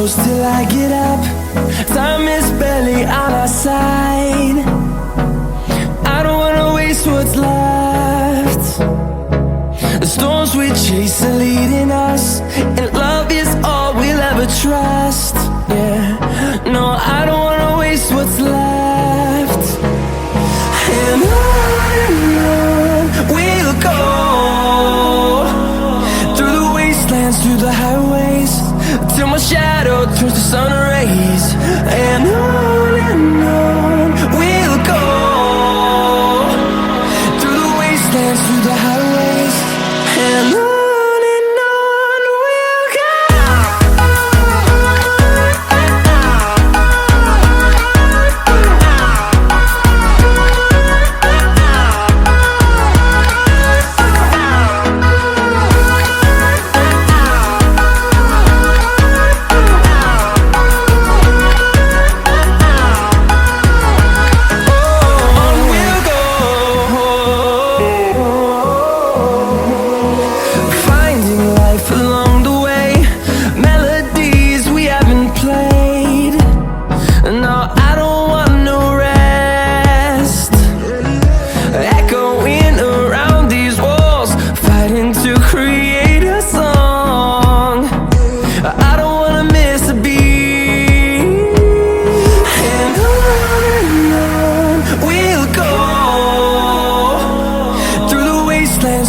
close till I get up. Time is barely on our side. I don't wanna waste what's left. The storms we chase are leading us, and love is all we'll ever trust. Yeah, no, I don't wanna waste what's left. And on we'll go, through the wastelands, through the highways, till my shadow turns to sun rays. And on we'll go, through the wastelands, through the highways, and on we'll go.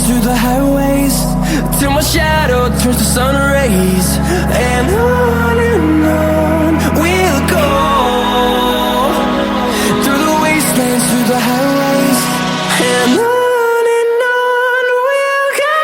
Through the highways, till my shadow turns to sun rays. And on we'll go, through the wastelands, through the highways, and on we'll go.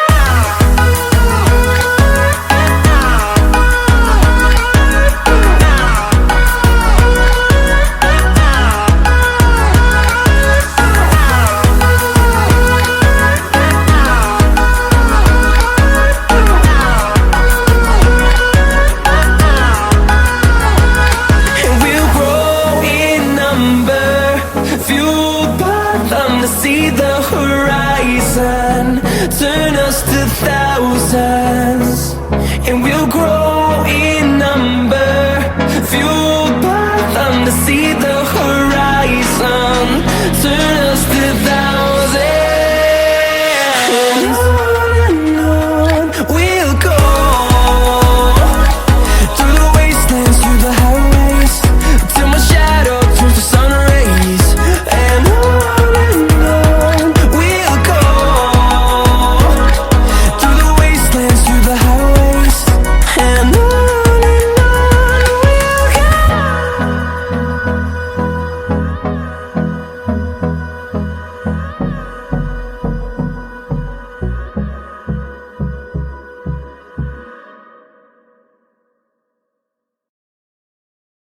Fueled by them to see the horizon, turn us to thousands, and we'll grow in number. Fueled